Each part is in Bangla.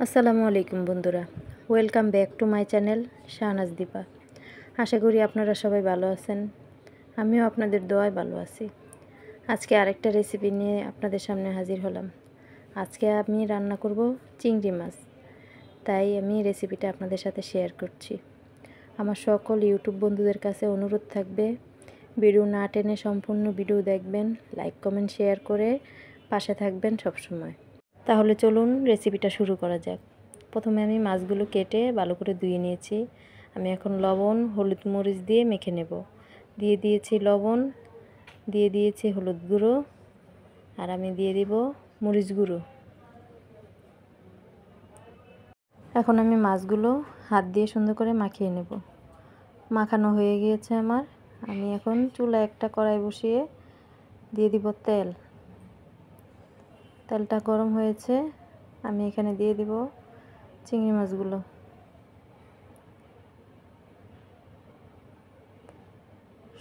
আসসালামু আলাইকুম বন্ধুরা, welcome back to my channel Shahnaz Dipa. আশা করি আপনারা সবাই ভালো আছেন। আমিও আপনাদের দোয়ায় ভালো আছি। আজকে আরেকটা রেসিপি নিয়ে আপনাদের সামনে হাজির হলাম। আজকে আমি রান্না করব চিংড়ি মাছ, তাই আমি রেসিপিটা আপনাদের সাথে শেয়ার করছি। আমার সকল ইউটিউব বন্ধুদের কাছে অনুরোধ থাকবে, ভিডিও না টেনে সম্পূর্ণ ভিডিও দেখবেন, লাইক কমেন্ট শেয়ার করে পাশে থাকবেন সবসময়। তাহলে চলুন রেসিপিটা শুরু করা যাক। প্রথমে আমি মাছগুলো কেটে ভালো করে ধুয়ে নিয়েছি। আমি এখন লবণ হলুদ মরিচ দিয়ে মেখে নেব। দিয়ে দিয়েছি লবণ, দিয়ে দিয়েছি হলুদ গুঁড়ো, আর আমি দিয়ে দিব মরিচ গুঁড়ো। এখন আমি মাছগুলো হাত দিয়ে সুন্দর করে মাখিয়ে নেব। মাখানো হয়ে গিয়েছে আমার। আমি এখন চুলায় একটা কড়াই বসিয়ে দিয়ে দিব তেল। তেলটা গরম হয়েছে, আমি এখানে দিয়ে দিব চিংড়ি মাছগুলো।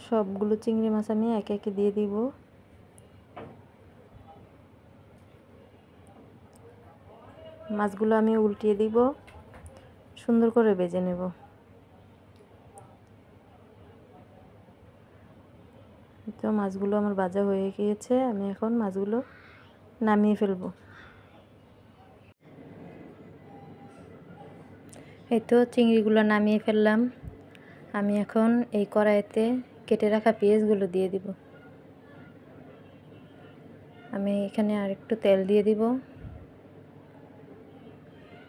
সবগুলো চিংড়ি মাছ আমি একে একে দিয়ে দিব। মাছগুলো আমি উল্টিয়ে দিব, সুন্দর করে ভেজে নেব। তো মাছগুলো আমার ভাজা হয়ে গিয়েছে, আমি এখন মাছগুলো নামিয়ে ফেলবো। এই তো চিংড়িগুলো নামিয়ে ফেললাম। আমি এখন এই কড়াইতে কেটে রাখা পেঁয়াজগুলো দিয়ে দিব। আমি এখানে আরেকটু তেল দিয়ে দিব।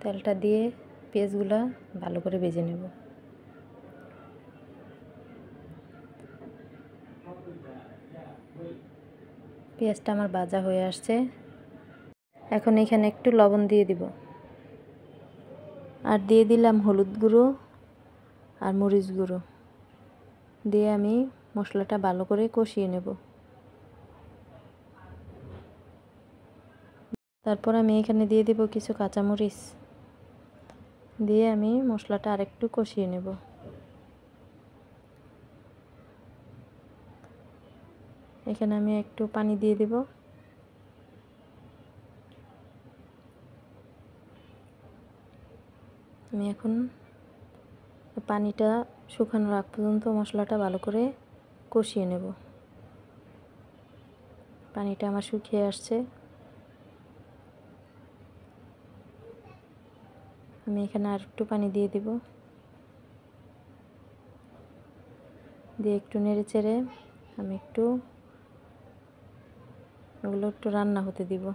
তেলটা দিয়ে পেঁয়াজগুলো ভালো করে ভেজে নেব। পেঁয়াজটা আমার ভাজা হয়ে আসছে। এখন এখানে একটু লবণ দিয়ে দিব, আর দিয়ে দিলাম হলুদ গুঁড়ো আর মরিচ গুঁড়ো। দিয়ে আমি মশলাটা ভালো করে কষিয়ে নেব। তারপর আমি এখানে দিয়ে দেব কিছু কাঁচামরিচ। দিয়ে আমি মশলাটা আরেকটু কষিয়ে নেব। এখানে আমি একটু পানি দিয়ে দেব। আমি এখন পানিটা শুকানোর আগ পর্যন্ত মশলাটা ভালো করে কষিয়ে নেব। পানিটা আমার শুকিয়ে আসছে। আমি এখানে আর একটু পানি দিয়ে দেব। দিয়ে একটু নেড়ে চেড়ে আমি একটু ওগুলো একটু রান্না হতে দিব।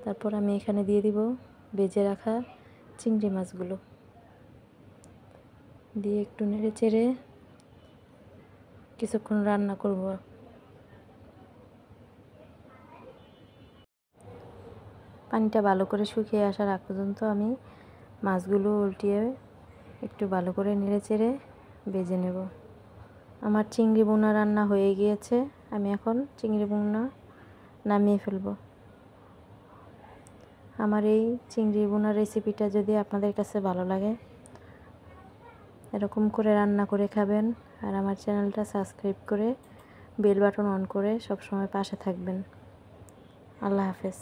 তারপর আমি এখানে দিয়ে দিব ভেজে রাখা চিংড়ি মাছগুলো। দিয়ে একটু নেড়ে চেড়ে কিছুক্ষণ রান্না করব। পানিটা ভালো করে শুকিয়ে আসার আগ পর্যন্ত আমি মাছগুলো উল্টিয়ে একটু ভালো করে নেড়ে চেড়ে ভেজে নেব। আমার চিংড়ি বোনা রান্না হয়ে গিয়েছে। আমি এখন চিংড়ি বোনা নামিয়ে ফেলব। আমার এই চিংড়ি বোনা রেসিপিটা যদি আপনাদের কাছে ভালো লাগে, এরকম করে রান্না করে খাবেন। আর আমার চ্যানেলটা সাবস্ক্রাইব করে বেল বাটন অন করে সব সময় পাশে থাকবেন। আল্লাহ হাফেজ।